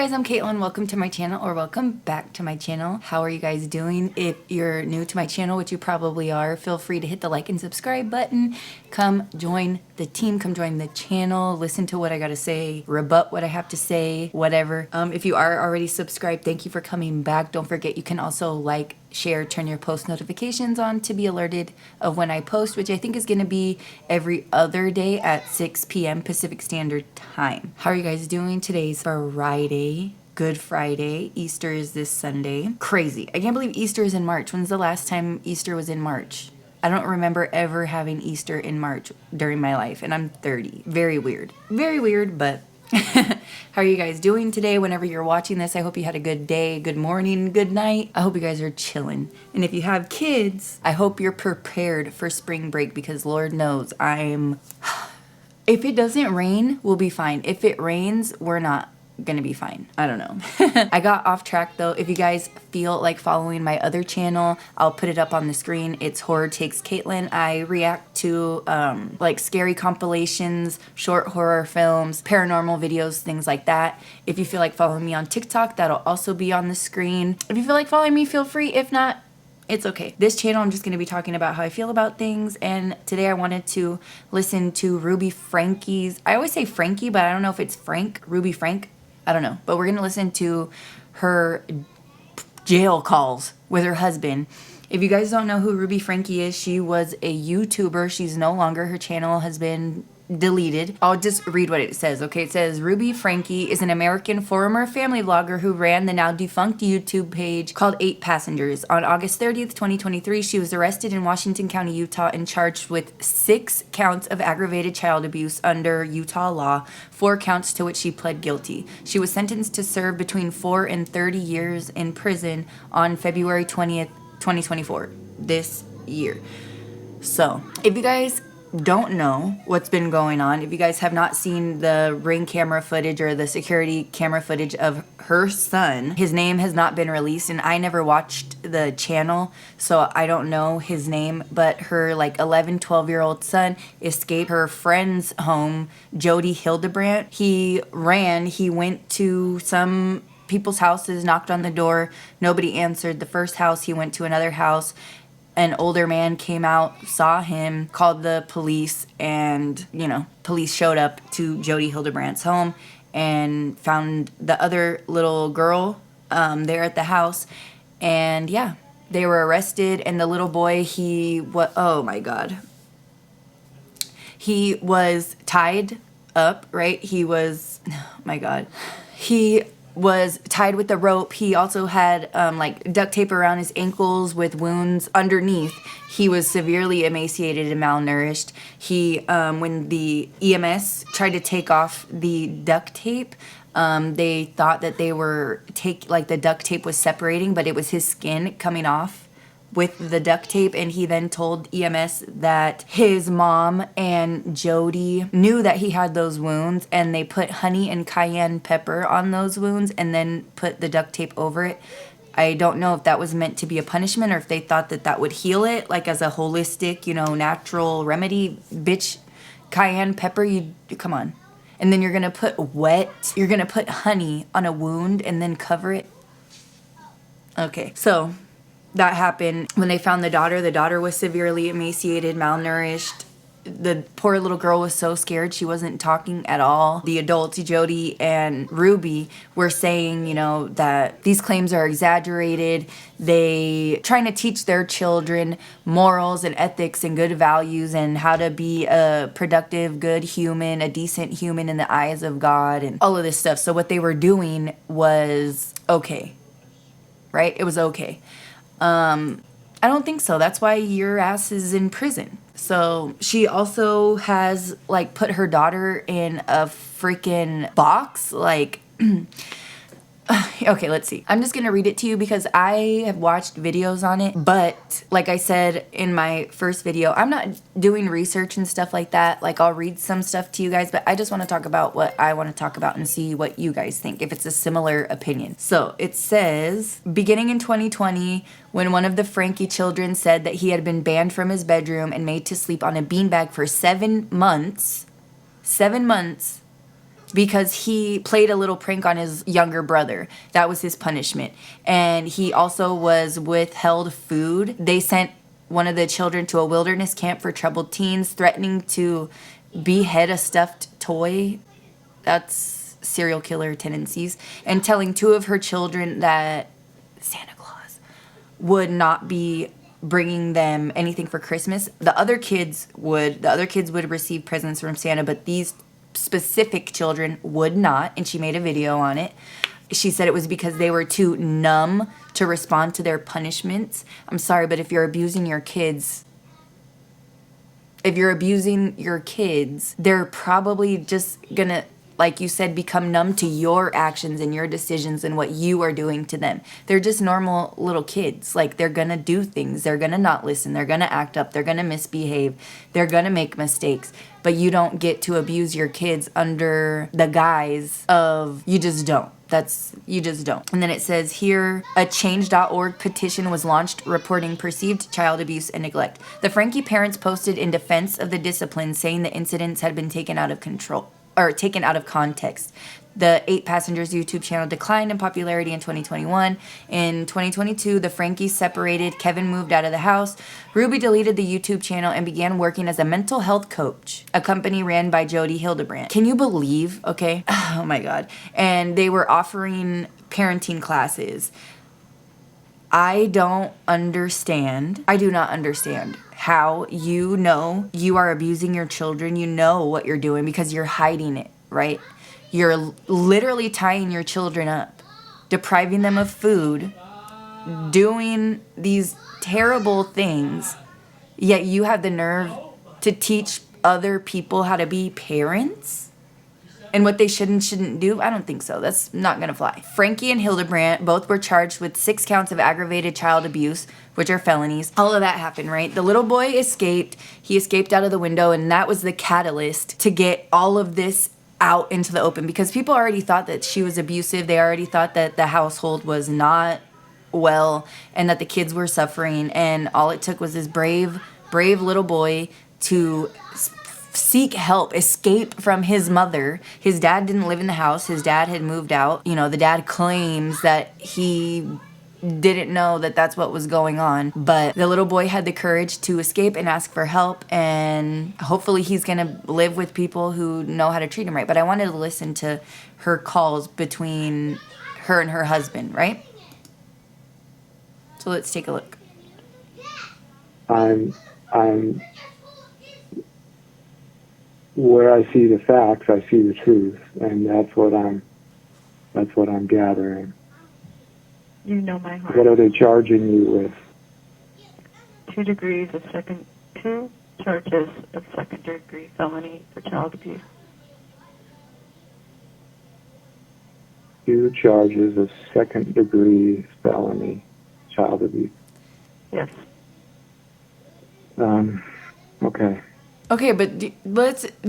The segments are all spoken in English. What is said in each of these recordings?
guys, I'm Caitlin. Welcome to my channel, or welcome back to my channel. How are you guys doing? If you're new to my channel, which you probably are, feel free to hit the like and subscribe button. Come join the team, come join the channel, listen to what I gotta say, rebut what I have to say, whatever. If you are already subscribed, thank you for coming back. Don't forget you can also like, share, turn your post notifications on to be alerted of when I post, which I think is going to be every other day at 6 p.m. Pacific Standard Time. How are you guys doing? Today's Friday. Good Friday. Easter is this Sunday. Crazy. I can't believe Easter is in March. When's the last time Easter was in March? I don't remember ever having Easter in March during my life, and I'm 30. Very weird. Very weird, but how are you guys doing today? Whenever you're watching this, I hope you had a good day, good morning, good night. I hope you guys are chilling. And if you have kids, I hope you're prepared for spring break, because Lord knows if it doesn't rain, we'll be fine. If it rains, we're not gonna be fine. I don't know. I got off track though. If you guys feel like following my other channel, I'll put it up on the screen. It's Horror Takes Caitlin. I react to like scary compilations, short horror films, paranormal videos, things like that. If you feel like following me on TikTok, that'll also be on the screen. If you feel like following me, feel free. If not, it's okay. This channel, I'm just going to be talking about how I feel about things, and today I wanted to listen to Ruby Franke's, I always say Frankie, but I don't know if it's Frank, Ruby Franke, I don't know. But we're going to listen to her jail calls with her husband. If you guys don't know who Ruby Franke is, she was a YouTuber. She's no longer. Her channel has been deleted. I'll just read what it says, okay? It says, Ruby Franke is an American former family vlogger who ran the now defunct YouTube page called 8 Passengers. On August 30th, 2023, she was arrested in Washington County, Utah, and charged with 6 counts of aggravated child abuse under Utah law, 4 counts to which she pled guilty. She was sentenced to serve between 4 and 30 years in prison on February 20th, 2024, this year. So, if you guys don't know what's been going on, if you guys have not seen the ring camera footage or the security camera footage of her son, his name has not been released, and I never watched the channel, so I don't know his name, but her like 12-year-old son escaped her friend's home, Jody Hildebrandt. He went to some people's houses, knocked on the door, nobody answered. The first house, he went to another house. An older man came out, saw him, called the police, and, police showed up to Jody Hildebrandt's home and found the other little girl there at the house. And, yeah, they were arrested, and the little boy, oh, my God. He was tied up, right? Oh, my God. He was tied with a rope. He also had like duct tape around his ankles with wounds underneath. He was severely emaciated and malnourished. When the EMS tried to take off the duct tape, they thought that the duct tape was separating, but it was his skin coming off with the duct tape. And he then told EMS that his mom and Jody knew that he had those wounds, and they put honey and cayenne pepper on those wounds and then put the duct tape over it. I don't know if that was meant to be a punishment or if they thought that would heal it, like as a holistic, natural remedy. Bitch, cayenne pepper, come on. And then you're gonna put honey on a wound and then cover it. Okay, so that happened. When they found the daughter was severely emaciated, malnourished. The poor little girl was so scared, she wasn't talking at all. The adults, Jody and Ruby, were saying, that these claims are exaggerated. They trying to teach their children morals and ethics and good values and how to be a productive, good human, a decent human in the eyes of God and all of this stuff. So what they were doing was okay, right? It was okay. I don't think so. That's why your ass is in prison. So she also has put her daughter in a freaking box. Okay, let's see. I'm just gonna read it to you because I have watched videos on it, but like I said in my first video, I'm not doing research and stuff like that. I'll read some stuff to you guys, but I just want to talk about what I want to talk about and see what you guys think, if it's a similar opinion. So it says, beginning in 2020, when one of the Franke children said that he had been banned from his bedroom and made to sleep on a beanbag for 7 months, because he played a little prank on his younger brother. That was his punishment. And he also was withheld food. They sent one of the children to a wilderness camp for troubled teens, threatening to behead a stuffed toy. That's serial killer tendencies. And telling two of her children that Santa Claus would not be bringing them anything for Christmas. The other kids would receive presents from Santa, but these specific children would not, and she made a video on it. She said it was because they were too numb to respond to their punishments. I'm sorry, but if you're abusing your kids, they're probably just gonna, like you said, become numb to your actions and your decisions and what you are doing to them. They're just normal little kids. Like, they're gonna do things. They're gonna not listen. They're gonna act up. They're gonna misbehave. They're gonna make mistakes. But you don't get to abuse your kids under the guise of, you just don't. You just don't. And then it says here, a change.org petition was launched reporting perceived child abuse and neglect. The Franke parents posted in defense of the discipline, saying the incidents had been taken out of context. The 8 Passengers YouTube channel declined in popularity in 2021. In 2022, the Frankes separated. Kevin moved out of the house. Ruby deleted the YouTube channel and began working as a mental health coach, a company ran by Jody Hildebrandt. Can you believe? Okay. Oh my God. And they were offering parenting classes. I do not understand how you are abusing your children. You know what you're doing because you're hiding it, right? You're literally tying your children up, depriving them of food, doing these terrible things, yet you have the nerve to teach other people how to be parents? And what they should and shouldn't do? I don't think so. That's not going to fly. Franke and Hildebrandt both were charged with 6 counts of aggravated child abuse, which are felonies. All of that happened, right? The little boy escaped. He escaped out of the window, and that was the catalyst to get all of this out into the open, because people already thought that she was abusive. They already thought that the household was not well and that the kids were suffering. And all it took was this brave little boy to seek help, escape from his mother. His dad didn't live in the house. His dad had moved out. You know, the dad claims that he didn't know that that's what was going on, but the little boy had the courage to escape and ask for help, and hopefully he's gonna live with people who know how to treat him right. But I wanted to listen to her calls between her and her husband, right? So let's take a look. I'm where I see the facts, I see the truth, and that's what I'm gathering. You know my heart. What are they charging you with? 2 charges of second-degree felony for child abuse. 2 charges of second-degree felony child abuse. Yes. Okay. Okay, but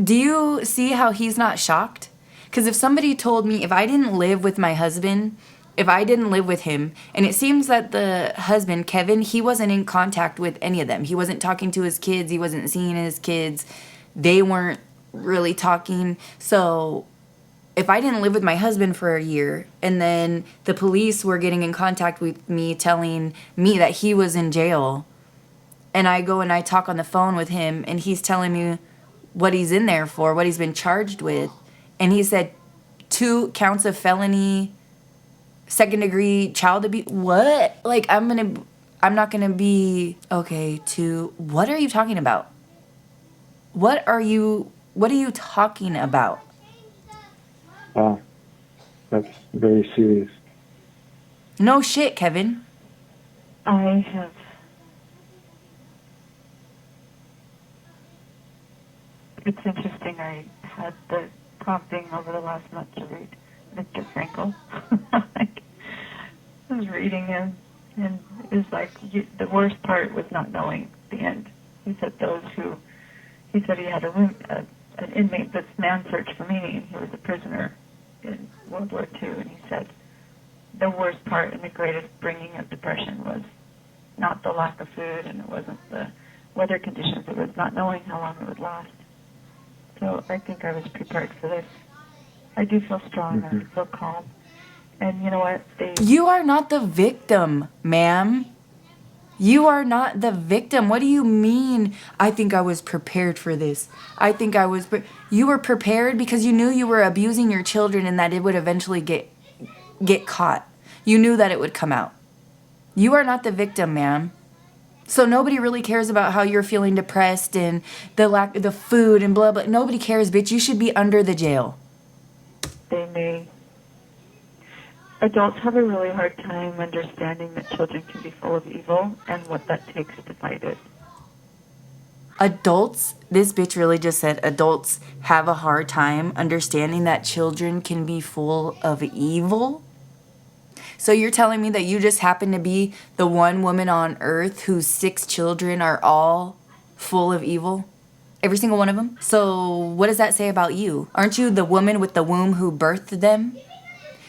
do you see how he's not shocked? Because if somebody told me, if I didn't live with my husband, if I didn't live with him, and it seems that the husband, Kevin, he wasn't in contact with any of them. He wasn't talking to his kids. He wasn't seeing his kids. They weren't really talking. So if I didn't live with my husband for a year, and then the police were getting in contact with me, telling me that he was in jail, and I go and I talk on the phone with him, and he's telling me what he's in there for, what he's been charged with, and he said 2 counts of felony second-degree child abuse. What? Like, I'm not gonna be okay to. What are you talking about? What are you talking about? Wow, that's very serious. No shit, Kevin. I have. It's interesting. I had the prompting over the last month to read Mr. Franke. I was reading him, and it was like the worst part was not knowing the end. He said he had an inmate that's man searched for meaning. He was a prisoner in World War II, and he said the worst part and the greatest bringing of depression was not the lack of food, and it wasn't the weather conditions. It was not knowing how long it would last. So I think I was prepared for this. I do feel strong. I feel calm. And you know what? You are not the victim, ma'am. You are not the victim. What do you mean? I think I was prepared for this. I think I was. You were prepared because you knew you were abusing your children and that it would eventually get caught. You knew that it would come out. You are not the victim, ma'am. So nobody really cares about how you're feeling depressed and the food and blah blah. Nobody cares, bitch. You should be under the jail. Adults have a really hard time understanding that children can be full of evil and what that takes to fight it. Adults, this bitch really just said adults have a hard time understanding that children can be full of evil. So you're telling me that you just happen to be the one woman on earth whose 6 children are all full of evil? Every single one of them? So what does that say about you? Aren't you the woman with the womb who birthed them?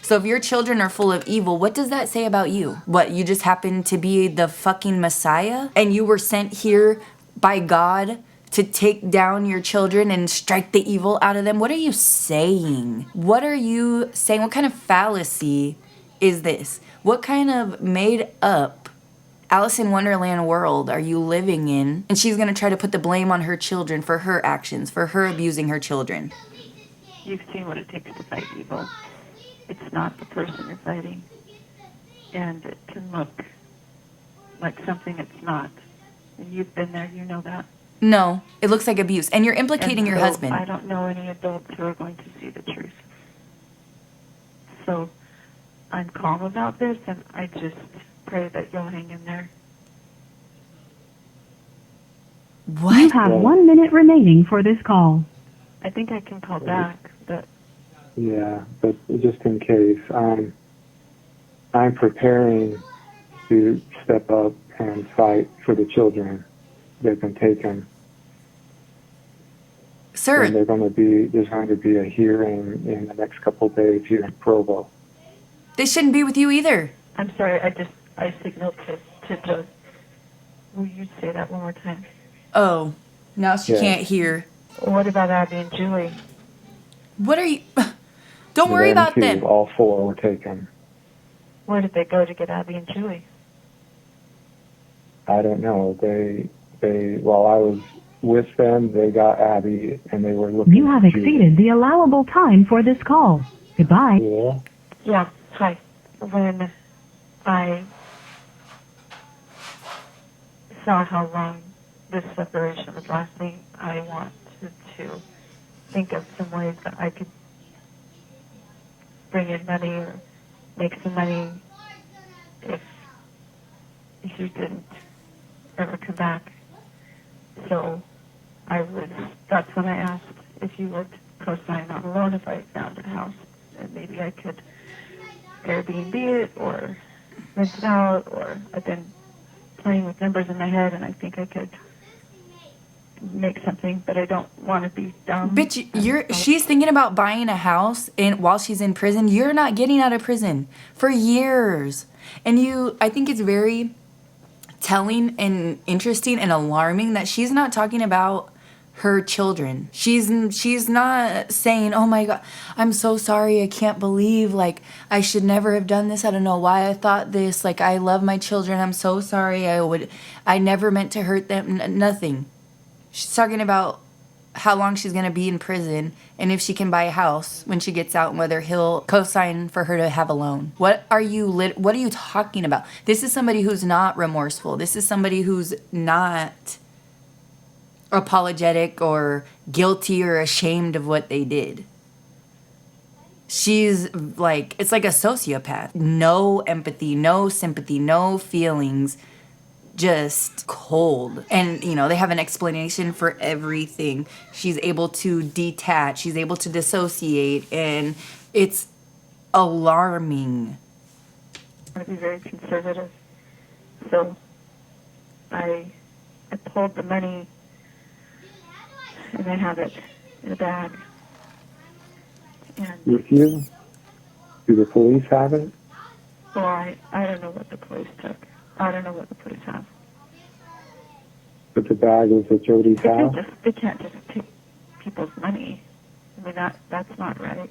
So if your children are full of evil, what does that say about you? What, you just happen to be the fucking Messiah? And you were sent here by God to take down your children and strike the evil out of them? What are you saying? What are you saying? What kind of fallacy is this? What kind of made up Alice in Wonderland world are you living in? And she's going to try to put the blame on her children for her actions, for her abusing her children. You've seen what it takes to fight evil. It's not the person you're fighting. And it can look like something it's not. And you've been there, you know that. No, it looks like abuse. And you're implicating your husband. I don't know any adults who are going to see the truth. So I'm calm about this, and I just pray that you'll hang in there. What? You have 1 minute remaining for this call. I think I can call back, but... Yeah, but just in case, I'm preparing to step up and fight for the children. They've been taken. Sir. And there's going to be a hearing in the next couple of days here in Provo. They shouldn't be with you either. I'm sorry, I signaled to Joe. Will you say that one more time? Oh, now she can't hear. What about Abby and Julie? What are you... Don't worry about them. All 4 were taken. Where did they go to get Abby and Julie? I don't know. They while I was with them, they got Abby, and they were looking. You have exceeded the allowable time for this call. Goodbye. Yeah. Yeah, hi. When I saw how long this separation was lasting, I wanted to think of some ways that I could bring in money or make some money if you didn't ever come back. So that's when I asked if you would co-sign on a loan if I found a house, and maybe I could Airbnb it or rent it out, or I've been playing with numbers in my head and I think I could make something, but I don't want to be dumb. Bitch, she's thinking about buying a house while she's in prison. You're not getting out of prison for years. And I think it's very telling and interesting and alarming that she's not talking about her children. She's not saying, oh my God, I'm so sorry. I can't believe, like, I should never have done this. I don't know why I thought this. Like, I love my children. I'm so sorry. I never meant to hurt them. Nothing. She's talking about how long she's going to be in prison and if she can buy a house when she gets out and whether he'll co-sign for her to have a loan. What are you talking about? This is somebody who's not remorseful. This is somebody who's not apologetic or guilty or ashamed of what they did. She's like, it's like a sociopath. No empathy, no sympathy, no feelings. Just cold. And, they have an explanation for everything. She's able to detach. She's able to dissociate. And it's alarming. I want to be very conservative. So I pulled the money and I have it in a bag. And With you? Do the police have it? well, I don't know what the police took. I don't know what the police have. But the bag was at Jody's house? They can't just take people's money. I mean, that's not right.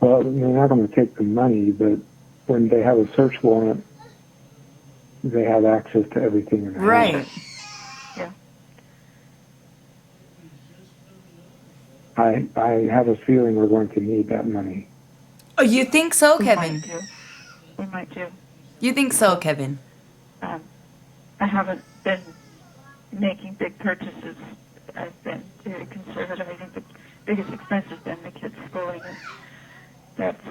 Well, they're not going to take the money, but when they have a search warrant, they have access to everything in the Right. house. Yeah. I have a feeling we're going to need that money. Oh, you think so, We Kevin? might do. We might do. You think so, Kevin? I haven't been making big purchases. I've been very conservative. I think the biggest expense has been the kids' schooling, and that's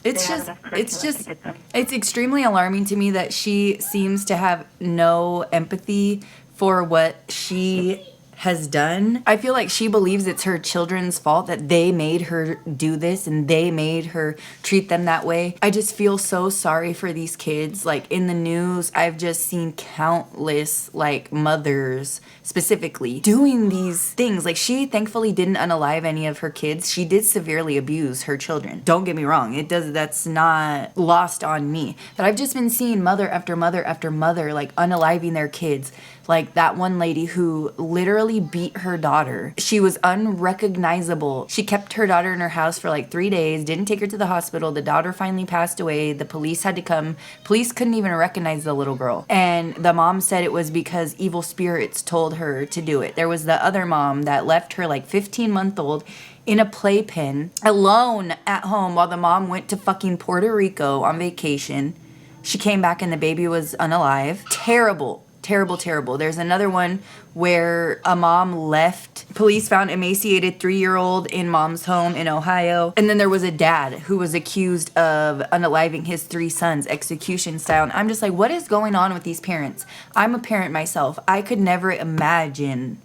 It's they have just, enough it's curriculum to just, get them. it's extremely alarming to me that she seems to have no empathy for what she has done. I feel like she believes it's her children's fault that they made her do this and they made her treat them that way. I just feel so sorry for these kids. Like in the news, I've just seen countless like mothers specifically doing these things. Like she thankfully didn't unalive any of her kids. She did severely abuse her children. Don't get me wrong. That's not lost on me. But I've just been seeing mother after mother after mother like unaliving their kids. Like that one lady who literally beat her daughter. She was unrecognizable. She kept her daughter in her house for like 3 days, didn't take her to the hospital. The daughter finally passed away. The police had to come. Police couldn't even recognize the little girl. And the mom said it was because evil spirits told her to do it. There was the other mom that left her like 15-month-old in a playpen alone at home while the mom went to fucking Puerto Rico on vacation. She came back and the baby was unalive. Terrible. Terrible, terrible. There's another one where a mom left. Police found emaciated 3-year-old in mom's home in Ohio. And then there was a dad who was accused of unaliving his 3 sons, execution style. And I'm just like, what is going on with these parents? I'm a parent myself. I could never imagine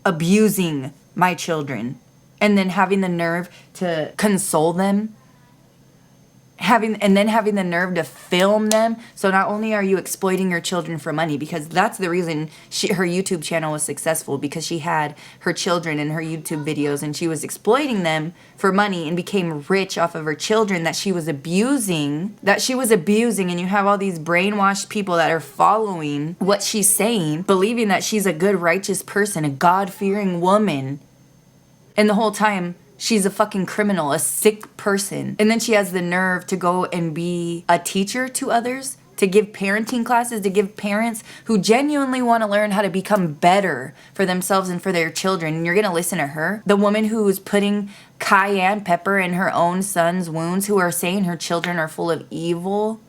abusing my children and then having the nerve to console them. Having the nerve to film them. So not only are you exploiting your children for money, because that's the reason her YouTube channel was successful, because she had her children in her YouTube videos and she was exploiting them for money and became rich off of her children that she was abusing, and you have all these brainwashed people that are following what she's saying, believing that she's a good, righteous person, a God-fearing woman, and the whole time she's a fucking criminal, a sick person. And then she has the nerve to go and be a teacher to others, to give parenting classes, to give parents who genuinely want to learn how to become better for themselves and for their children. And you're going to listen to her? The woman who is putting cayenne pepper in her own son's wounds, who are saying her children are full of evil,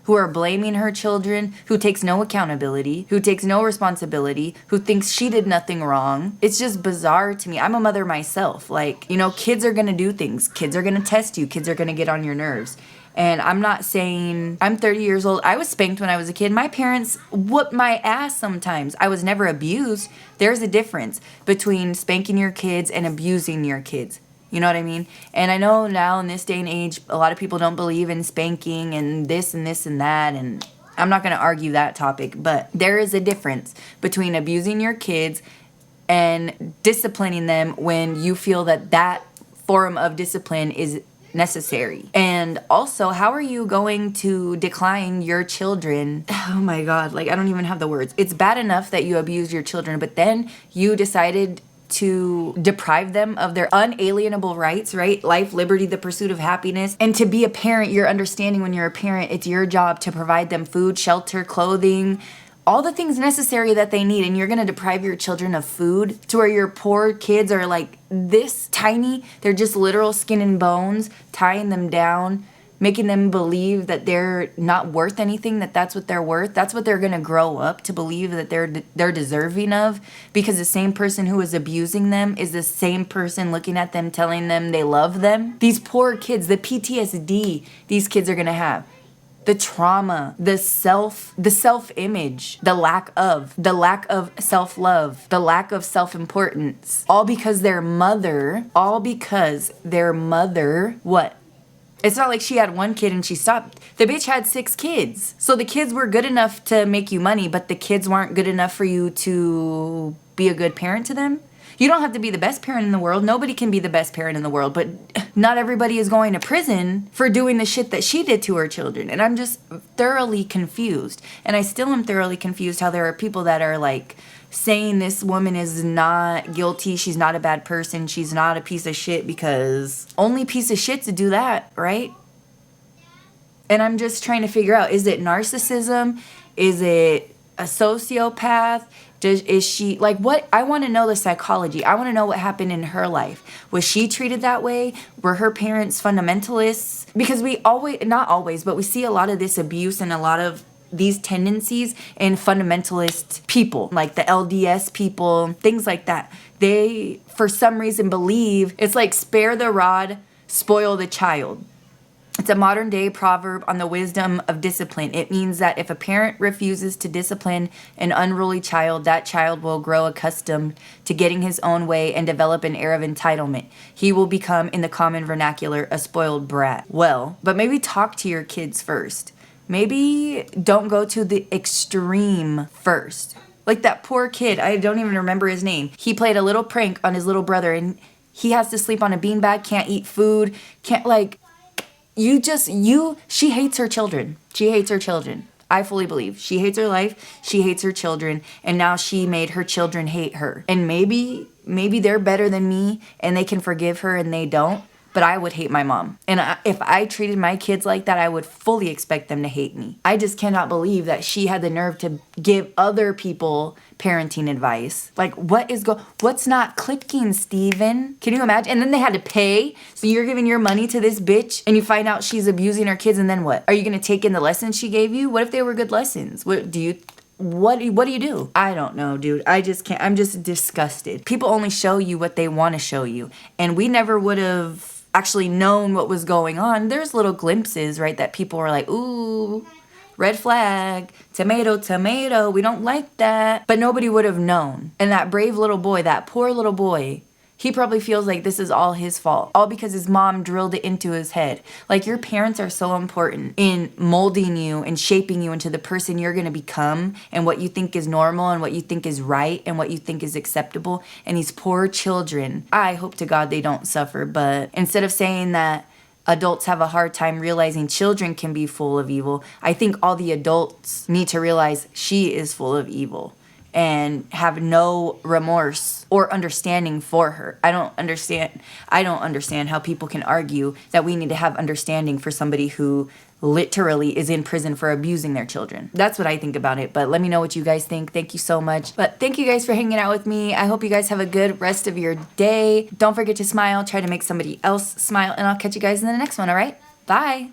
who are blaming her children, who takes no accountability, who takes no responsibility, who thinks she did nothing wrong. It's just bizarre to me. I'm a mother myself. Like, you know, kids are going to do things. Kids are going to test you. Kids are going to get on your nerves. And I'm not saying, I'm 30 years old. I was spanked when I was a kid. My parents whooped my ass sometimes. I was never abused. There's a difference between spanking your kids and abusing your kids. You know what I mean? And I know now in this day and age, a lot of people don't believe in spanking and this and this and that. And I'm not going to argue that topic. But there is a difference between abusing your kids and disciplining them when you feel that that form of discipline is necessary. And also, how are you going to decline your children? Oh my God, like I don't even have the words. It's bad enough that you abuse your children, but then you decided to deprive them of their unalienable rights, right? Life, liberty, the pursuit of happiness. And to be a parent, you're understanding when you're a parent, it's your job to provide them food, shelter, clothing, all the things necessary that they need. And you're going to deprive your children of food to where your poor kids are like this tiny. They're just literal skin and bones, tying them down, making them believe that they're not worth anything, that that's what they're worth. That's what they're going to grow up to believe that they're deserving of, because the same person who is abusing them is the same person looking at them telling them they love them. These poor kids, the PTSD these kids are going to have, the trauma, the self-image, the lack of self-love, the lack of self-importance, all because their mother, what? It's not like she had one kid and she stopped. The bitch had 6 kids. So the kids were good enough to make you money, but the kids weren't good enough for you to be a good parent to them. You don't have to be the best parent in the world. Nobody can be the best parent in the world, but not everybody is going to prison for doing the shit that she did to her children. And I'm just thoroughly confused. And I still am thoroughly confused how there are people that are like saying this woman is not guilty, she's not a bad person, she's not a piece of shit, because only piece of shits do that, right? And I'm just trying to figure out, is it narcissism? Is it a sociopath? Is she, like, what? I want to know the psychology. I want to know what happened in her life. Was she treated that way? Were her parents fundamentalists? Because we always, not always, but we see a lot of this abuse and a lot of these tendencies in fundamentalist people, like the LDS people, things like that. They, for some reason, believe it's like spare the rod, spoil the child. It's a modern day proverb on the wisdom of discipline. It means that if a parent refuses to discipline an unruly child, that child will grow accustomed to getting his own way and develop an air of entitlement. He will become, in the common vernacular, a spoiled brat. Well, but maybe talk to your kids first. Maybe don't go to the extreme first. Like that poor kid, I don't even remember his name. He played a little prank on his little brother and he has to sleep on a beanbag, can't eat food, can't like... She hates her children. She hates her children. I fully believe. She hates her life. She hates her children. And now she made her children hate her. And maybe they're better than me and they can forgive her and they don't. But I would hate my mom. And if I treated my kids like that, I would fully expect them to hate me. I just cannot believe that she had the nerve to give other people parenting advice. Like, what's not clicking, Steven? Can you imagine? And then they had to pay. So you're giving your money to this bitch and you find out she's abusing her kids, and then what? Are you going to take in the lessons she gave you? What if they were good lessons? What do you do? I don't know, dude. I just can't. I'm just disgusted. People only show you what they want to show you. And we never would have actually known what was going on. There's little glimpses, right, that people were like, ooh, red flag, tomato, tomato, we don't like that. But nobody would have known. And that brave little boy, that poor little boy, he probably feels like this is all his fault. All because his mom drilled it into his head. Like, your parents are so important in molding you and shaping you into the person you're going to become, and what you think is normal and what you think is right and what you think is acceptable. And these poor children, I hope to God they don't suffer. But instead of saying that adults have a hard time realizing children can be full of evil, I think all the adults need to realize she is full of evil and have no remorse or understanding for her. I don't understand how people can argue that we need to have understanding for somebody who literally is in prison for abusing their children. That's what I think about it. But let me know what you guys think. Thank you so much. But thank you guys for hanging out with me. I hope you guys have a good rest of your day. Don't forget to smile. Try to make somebody else smile. And I'll catch you guys in the next one, all right? Bye.